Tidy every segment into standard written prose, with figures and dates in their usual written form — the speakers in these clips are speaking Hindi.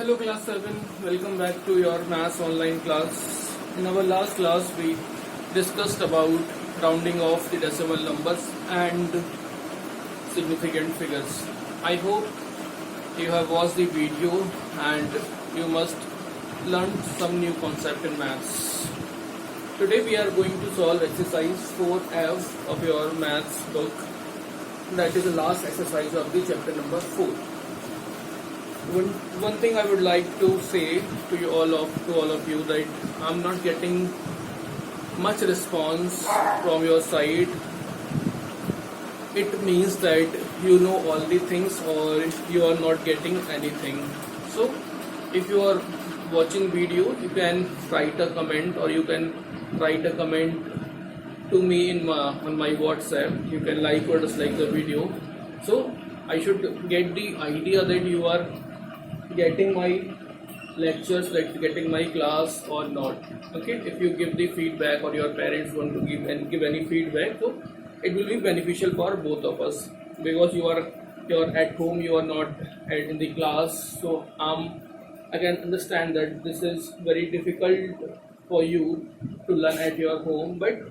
Hello class 7, welcome back to your maths online class. In our last class we discussed about rounding off the decimal numbers and significant figures. I hope you have watched the video and you must learn some new concept in maths. Today we are going to solve exercise 4F of your maths book. That is the last exercise of the chapter number 4. One thing I would like to say to all of you that I'm not getting much response from your side. It means that you know all the things or you are not getting anything. So if you are watching video, you can write a comment or you can write a comment to me on my WhatsApp. You can like or dislike the video. So I should get the idea that you are getting my lectures, like getting my class or not. Okay, if you give the feedback or your parents want to give any feedback, so it will be beneficial for both of us, because you're at home, you are not in the class. So I can understand that this is very difficult for you to learn at your home, but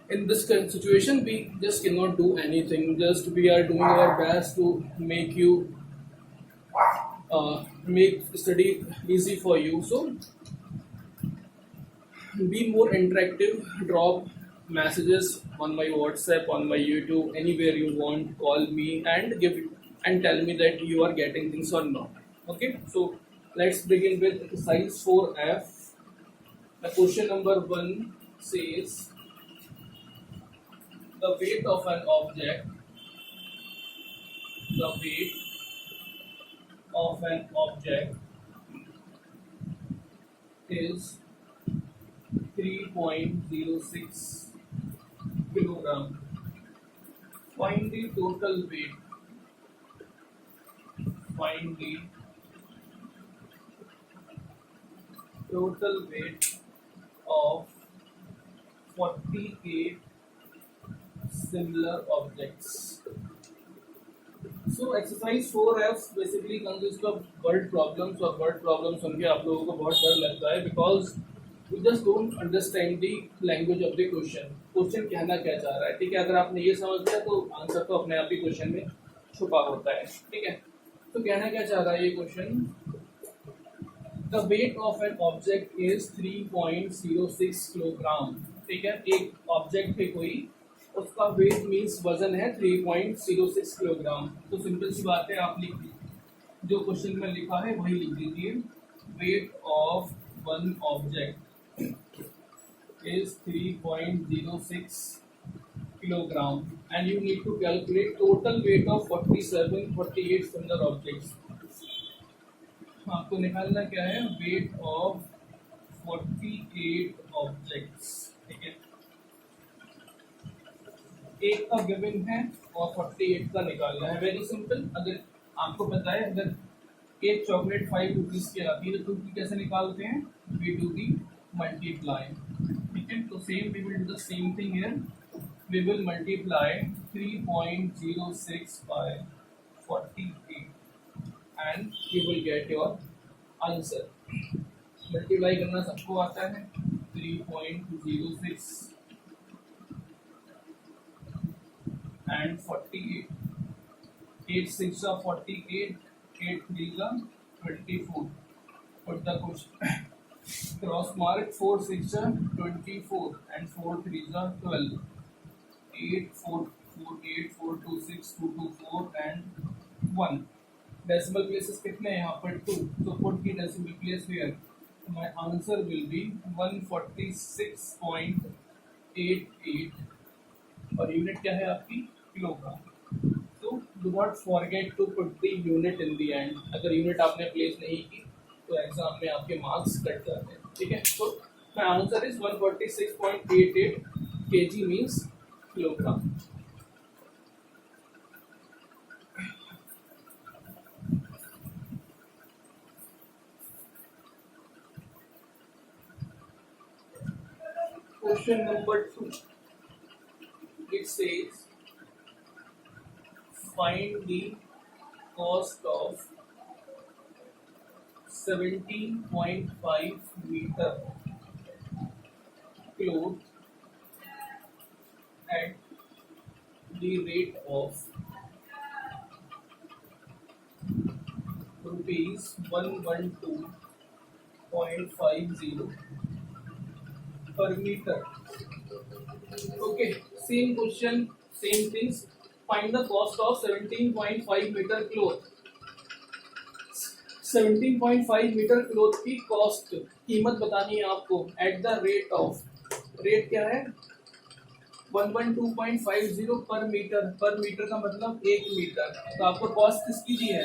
in this kind of situation we just cannot do anything. Just we are doing our best to make study easy for you. So be more interactive, drop messages on my WhatsApp, on my YouTube, anywhere you want. Call me and tell me that you are getting things or not. Okay, so let's begin with exercise 4F. The question number 1 says the weight of an object the weight of an object is 3.06 kilogram. Find the total weight. Find the total weight of 48 similar objects. So exercise 4F basically consists of word problems, और word problems सुन के आप लोगों को बहुत डर लगता है, because you just don't understand the language of the question. Question कहना क्या चाह रहा है, ठीक है? अगर आपने ये समझ लिया तो आंसर तो अपने आप ही क्वेश्चन में छुपा होता है, ठीक है? तो कहना क्या चाह रहा है ये question? The weight of an object is 3.06 kilogram, ठीक है? एक ऑब्जेक्ट है कोई, उसका वेट मीन्स वजन है 3.06 किलोग्राम. तो सिंपल सी बात है, आप लिख जो क्वेश्चन में लिखा है वही लिख दीजिए. Weight of one object is 3.06 kilogram and you need to calculate total weight of 48 similar objects. आपको निकालना क्या है? वेट ऑफ 48 ऑब्जेक्ट्स, ठीक है? एक का गिवन है और 48 का निकालना है. Very simple. अगर आपको पता है, अगर एक चॉकलेट 5 रुपीज की आती है तो 2 की कैसे निकालते हैं? वी डू दी मल्टीप्लाई, ठीक है? तो same we will do the same thing here. We will multiply 3.06 by 48 and you will get your answer. Multiply करना सबको आता है. 3.06 and 48. 8 6 are 48, 8 3 are 24. Put the question cross mark. 4 6 are 24 and 4 3 are 12. 8 4 4 8 4 2 6 2 2 4 and 1. Decimal places कितने हैं यहाँ पर? 2. So put the decimal place here. My answer will be 146.88 और यूनिट क्या है आपकी? किलोग्राम. तो do not forget to put the unit in the end. अगर यूनिट आपने प्लेस नहीं की तो एग्जाम में आपके मार्क्स कट जाते हैं, ठीक है? तो my answer is 146.88 kg means kilogram. Question number 2. It says find the cost of 17.5 meter cloth at the rate of rupees 112.50 per meter. Okay, same question, same things. Find the cost of 17.5 meter cloth. 17.5 metre cloth की कॉस्ट, कीमत बतानी है आपको at the rate of, rate क्या है 112.50 पर मीटर, पर मीटर का मतलब 1 मीटर। तो आपको कॉस्ट किसकी दी है,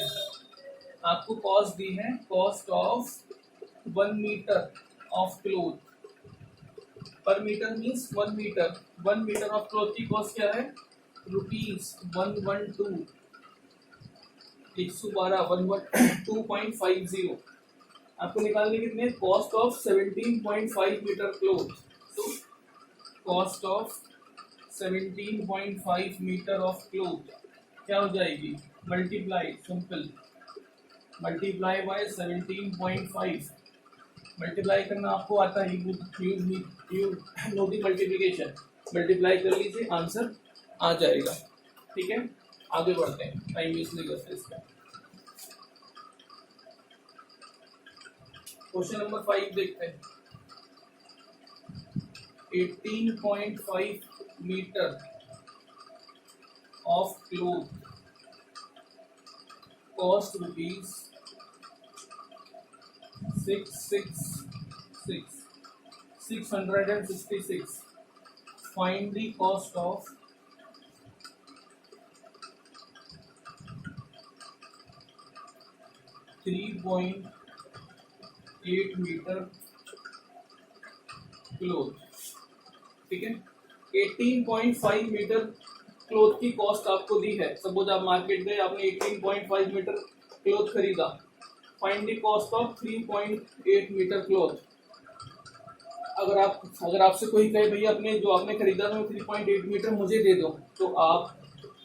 आपको कॉस्ट दी है cost of 1 metre of cloth, per metre means 1 metre, 1 metre of cloth की कॉस्ट क्या है रुपीज 112, 112.50। आपको निकालने कितने, कॉस्ट ऑफ 17.5 मीटर क्लोथ। तो cost of 17.5 metre of cloth क्या हो जाएगी, multiply, simple multiply by 17.5, multiply करना आपको आता है, you know the multiplication, multiply कर लीजिए आंसर आ जाएगा। ठीक है, आगे बढ़ते हैं, टाइम वेस्ट नहीं करते इसका। क्वेश्चन नंबर 5 देखते हैं। 18.5 metre of cloth cost rupees 666। Find the cost of 3.8 metre cloth. ठीक है, 18.5 मीटर क्लोथ की कॉस्ट आपको दी है। सपोज आप मार्केट गए, आपने 18.5 मीटर क्लोथ खरीदा, find the cost of 3.8 metre cloth. अगर आपसे कोई कहे भैया अपने जो आपने खरीदा था 3.8 मीटर मुझे दे दो, तो आप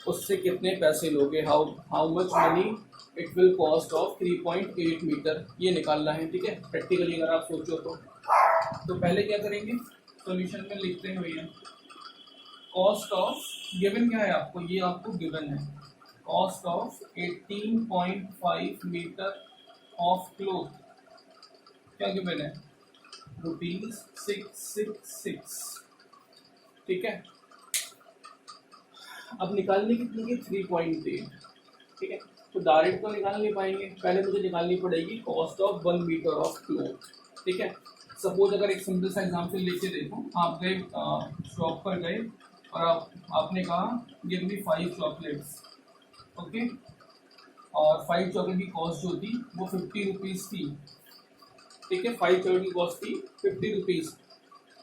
उससे कितने पैसे लोगे, how much money it will cost of 3.8 metre, ये निकालना है। ठीक है, प्रैक्टिकली अगर आप सोचो तो पहले क्या करेंगे, सॉल्यूशन में लिखते हैं भैया कॉस्ट ऑफ, गिवन क्या है आपको, ये आपको गिवन है cost of 18.5 metre of cloth, क्या गिवन है रुपीज 666। ठीक है, अब निकालने कितनी है 3.8। ठीक है, तो डायरेक्ट तो निकाल नहीं पाएंगे, पहले मुझे निकालनी पड़ेगी cost of 1 metre of cloth. ठीक है, सपोज अगर एक सिंपल सा एग्जांपल लेके देखो, आप गए शॉप पर गए और आपने कहा गिव मी 5 चॉकलेट्स। ओके, और 5 चॉकलेट की कॉस्ट जो थी वो 50 रुपीज़ थी। ठीक है, 5 चॉकलेट की कॉस्ट थी 50 रुपीज़,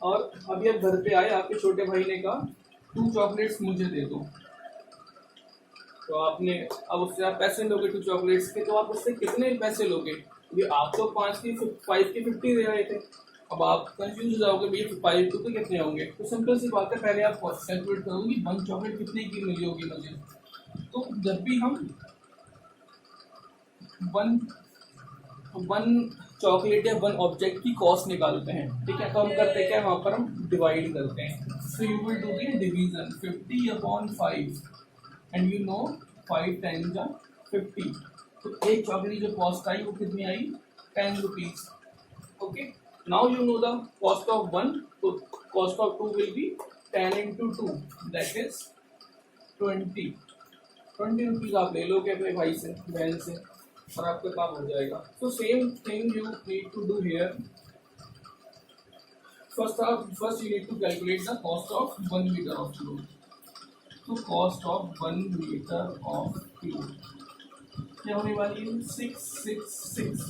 और अभी आप घर पे आए, आपके छोटे भाई ने कहा 2 चॉकलेट्स मुझे दे दो, तो आपने अब उससे आप पैसे लोगे 2 चॉकलेट्स के, तो आप उससे कितने पैसे लोगे, ये आप तो 5 की 50 दे रहे थे, अब आप कंफ्यूज हो जाओगे भैया 5 टू के कितने होंगे। तो सिंपल सी बात है, पहले आप कैलकुलेट करोगे 1 चॉकलेट कितने की मिली होगी मुझे। तो जब भी हम वन चॉकलेट या 1 ऑब्जेक्ट की कॉस्ट निकालते हैं, ठीक है, तो हम करते क्या, वहाँ पर हम डिवाइड करते हैं। So you will do the division 50/5 and you know 5 times 50, तो एक चॉकलेट जो कॉस्ट आई वो कितनी आई 10 rupees. Okay, now you know the cost of 1, तो cost of 2 will be 10 into 2 that is 20 rupees आप ले लोगे अपने भाई से, बहन से, और आपका काम हो जाएगा। तो same thing you need to do here. First you need to calculate the cost of 1 metre of cloth. तो cost of 1 metre of cloth क्या होने वाली है 666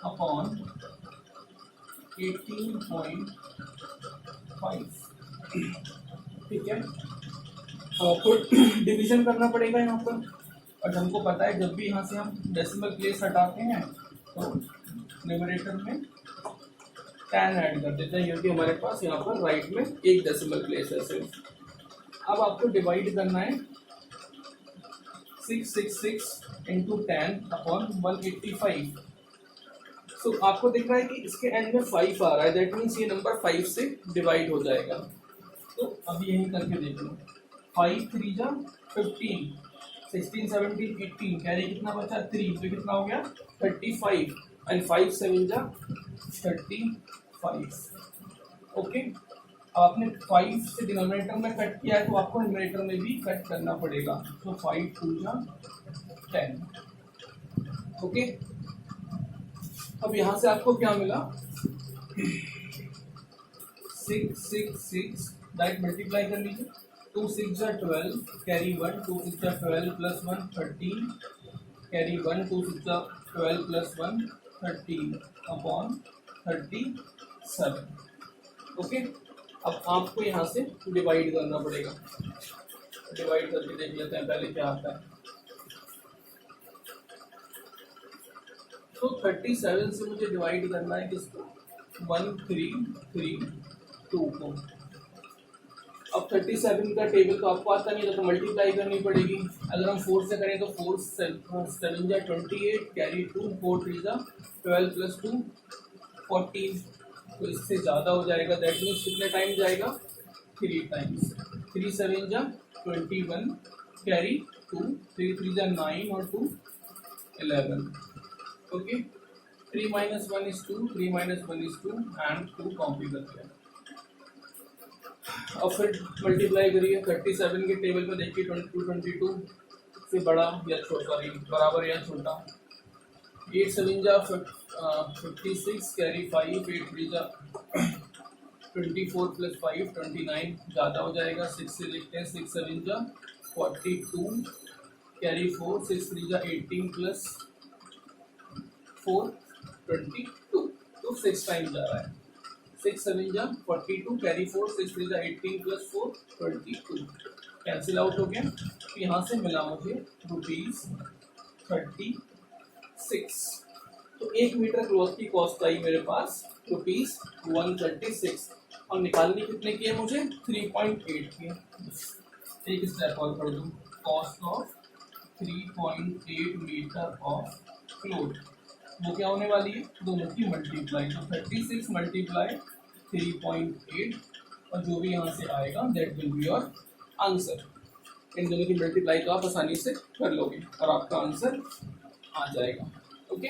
अपॉन 18.5। ठीक है, आपको डिवीजन करना पड़ेगा यहाँ पर, और हमको पता है जब भी यहाँ से हम डेसिमल प्लेस हटाते हैं तो न्यूमरेटर में 10 ऐड कर देते हैं, क्योंकि हमारे पास यहाँ पर राइट में एक डेसिमल प्लेस है सिर्फ। अब आपको डिवाइड करना है 666 into 10 upon 185। सो आपको दिख रहा है कि इसके एंड में 5 आ रहा है, दैट मीन्स ये नंबर 5 से डिवाइड हो जाएगा। तो अभी यही करके देख लो, 5 3 जा 15, 16 17 18, कैरी कितना बचा 3, तो कितना हो गया 35, एंड 5 7 जा 35। ओके, अब आपने 5 से डिनोमिनेटर में कट किया है तो आपको न्यूमरेटर में भी कट करना पड़ेगा। तो 5 2 जा 10। ओके, अब यहाँ से आपको क्या मिला 6 6 6, डायरेक्ट मल्टीप्लाई कर लीजिए। 2 6 जा 12, कैरी 1, 2 6 जा 12 प्लस 1 13, कैरी 1, 2 6 जा 12 प्लस 1 13 अपॉन 37। ओके, अब आपको यहाँ से डिवाइड करना पड़ेगा। डिवाइड करके देख लेते हैं पहले क्या आता है। तो 37 से मुझे डिवाइड करना है किसको 1 3 3 2 को। अब 37 का टेबल तो आपको आता नहीं तो मल्टीप्लाई करनी पड़ेगी। अगर हम 4 से करें तो 4 7 जा 28, कैरी 2, 4 3 जा 12 प्लस 2 14, तो इससे ज़्यादा हो जाएगा। दैट मीन्स कितने टाइम जाएगा 3 टाइम्स। 3 7 जा 21, कैरी 2, 3 3 जा 9 और 2 11। Okay, 3 minus 1 is 2, 3 minus 1 is 2 and 2 copy करते हैं। अब फिर मल्टीप्लाई करिए 37 के टेबल में देखिए 22 से बड़ा या छोटा, बराबर या छोटा। 8 7 जा 56, कैरी 5, 8 3 जा 24 प्लस 5 29, ज़्यादा हो जाएगा। 6 से देखते हैं, 6 7 जा 42, कैरी 4, 6 3 जा 18 प्लस 4 22, तो 6 टाइम जा रहा है। 6 7 जा 42, कैरी 4, 6 3 जा 18 प्लस 4 22, कैंसिल आउट हो गया। तो यहाँ से मिला मुझे ₹36। तो 1 मीटर क्लॉथ की कॉस्ट आई मेरे पास ₹136, और निकालनी कितने की है मुझे 3.8 की। एक स्टेप और कर दूँ, cost of 3.8 metre of cloth, वो क्या होने वाली है दोनों की मल्टीप्लाई। तो 36 मल्टीप्लाई 3.8, और जो भी यहाँ से आएगा that will be your answer. इन दोनों की मल्टीप्लाई तो आप आसानी से कर लोगे और आपका आंसर आ जाएगा। Okay,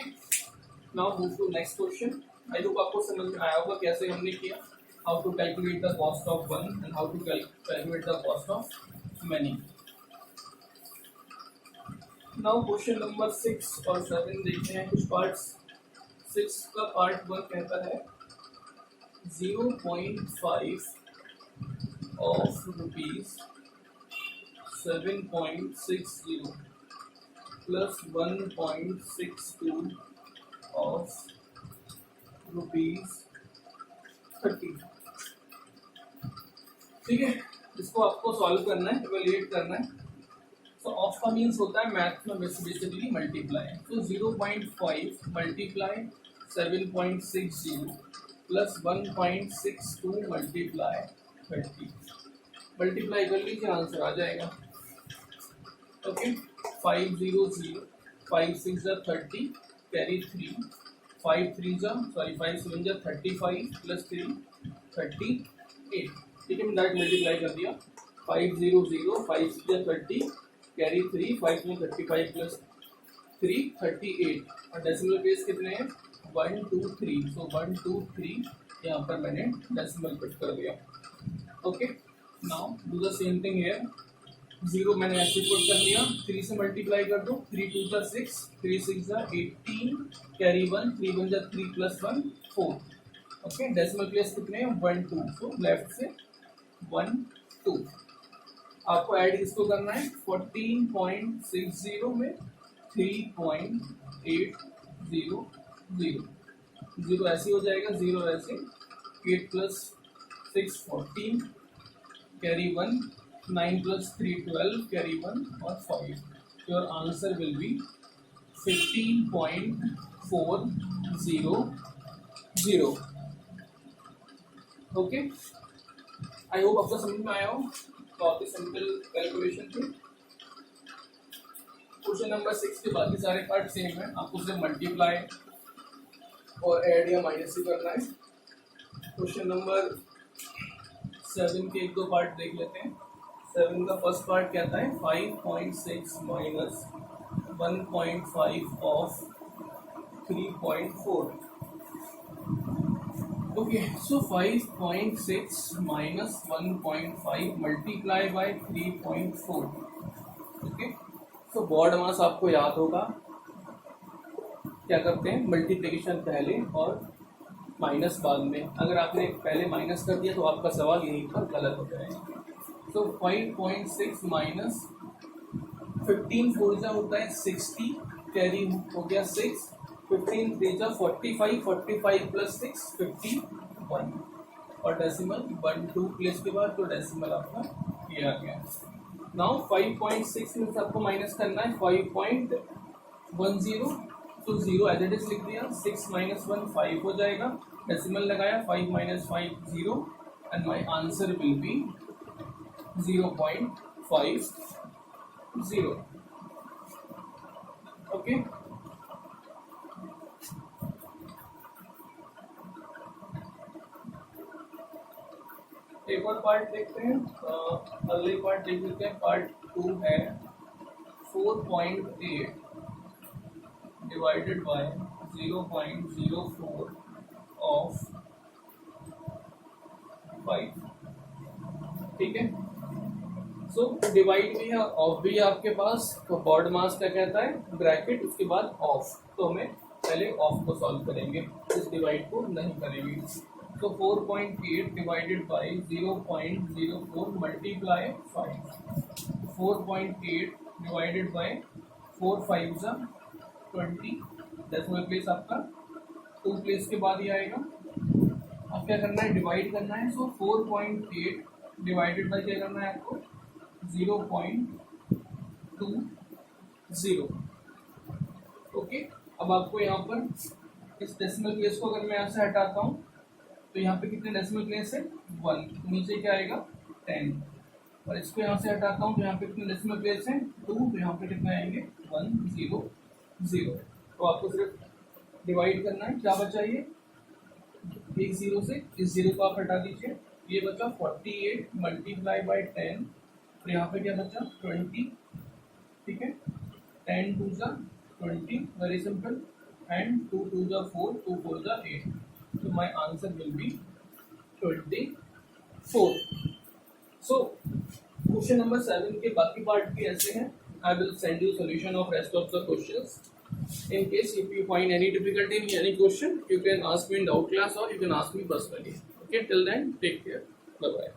now move to next question. I hope आपको समझ में आया होगा कैसे हमने किया, how to calculate the cost of one and how to calculate the cost of many. Now question number 6 और 7 देखते हैं कुछ पार्ट्स। 6 का पार्ट 1 कहता है 0.5 of rupees 7.60 plus 1.62 of rupees 30। ठीक है, इसको आपको सॉल्व करना है, इवैल्यूएट करना है। तो ऑफ का मीन्स होता है मैथ में बेसिकली मल्टीप्लाई। तो 0.5 मल्टीप्लाई 7.60 प्लस 1.62 मल्टीप्लाई 30, मल्टीप्लाई कर लीजिए आंसर आ जाएगा। ओके, 500, 5 6 जा 30, कैरी 3, 5 3 जा 5 7 जा 35 प्लस 3 38। ठीक है, मैंने डायरेक्ट मल्टीप्लाई कर दिया। 500, 5 6 जा 30, कैरी 3, 5 में 35 प्लस 3 38, और डेसिमल प्लेस कितने हैं 1 2 3, सो 1 2 3 यहाँ पर मैंने डेसिमल फिट कर दिया। Okay, now do the same thing here. 0 मैंने ऐसे पुट कर दिया, 3 से मल्टीप्लाई कर दो, 3 2 जा 6, 3 6 जा 18, कैरी 1, 3 1 जा 3 प्लस 1 4। ओके, डेसिमल प्लेस कितने हैं 1 2, सो लेफ्ट से 1 2। आपको ऐड किसको करना है 14.60 में 3.800, 0 ऐसे हो जाएगा, 0 ऐसे, 8 प्लस 6 14, कैरी 1, 9 प्लस 3 12, कैरी 1 और 5। Your answer will be 15.400। Okay, I hope आपको समझ में आया हो। बहुत ही सिंपल कैलकुलेशन थी। क्वेश्चन नंबर 6 के बाकी सारे पार्ट सेम है, आपको सिर्फ मल्टीप्लाई और ऐड या माइनस ही करना है। क्वेश्चन नंबर 7 के एक दो पार्ट देख लेते हैं। 7 का फर्स्ट पार्ट कहता है 5.6 minus 1.5 of 3.4। Okay, so 5.6 minus 1.5 multiply by 3.4। Okay, so बॉड मास आपको याद होगा, क्या करते हैं मल्टीप्लिकेशन पहले और माइनस बाद में। अगर आपने पहले माइनस कर दिया तो आपका सवाल यहीं पर गलत हो जाएगा। तो 5.6 माइनस 15 फोर होता है 60, कैरी हो गया 6, 15 3 45, 45 प्लस 6 51 और डेसिमल 1 2 प्लेस के बाद तो डेसिमल आपका ये आ गया। नाउ 5.6 में आपको माइनस करना है 5.10, तो 0 एज इट इज लिख दिया। 6 माइनस 1 5 हो जाएगा, डेसिमल लगाया 5 minus 5 0 and my answer will be 0.50। Okay, एक और पार्ट देखते हैं। अगले पार्ट देख लेते हैं। पार्ट 2 है 4.8 डिवाइडेड बाय 0.04 ऑफ 5। ठीक है, सो डिवाइड भी है ऑफ भी है आपके पास। तो बॉड मास क्या कहता है, ब्रैकेट उसके बाद ऑफ, तो हमें पहले ऑफ को सॉल्व करेंगे, इस डिवाइड को नहीं करेंगे। तो 4.8 divided by 0.04 multiply 5। 4.8 divided by 4 5 जा 20, डेसिमल प्लेस आपका 2 प्लेस के बाद ही आएगा। अब क्या करना है, डिवाइड करना है। सो 4.8 डिवाइडेड बाय क्या करना है आपको 0.20। ओके, अब आपको यहाँ पर इस डेसिमल प्लेस को अगर मैं यहाँ से हटाता हूँ तो यहाँ पे कितने डेसिमल प्लेस है 1, नीचे क्या आएगा 10, और इसको यहाँ से हटाता हूँ तो यहाँ पे कितने डेसिमल प्लेस है 2, तो यहाँ पे कितने आएंगे 1 0 0। तो आपको सिर्फ डिवाइड करना है, क्या बचा ये एक 0 से, इस 0 को आप हटा दीजिए, ये बचा 48 मल्टीप्लाई बाय 10, और यहाँ पे क्या बचा 20। ठीक है, 10 2 जा 20, वेरी सिंपल, एंड 2 2 जा 4, 2 4 जा 8, तो my answer will be 24। So question number 7 के बाकी पार्ट भी ऐसे हैं। I will send you solution of rest of the questions. In case if you find any difficulty in any question, you can ask me in doubt class or you can ask me personally. Okay, till then, take care. Bye bye.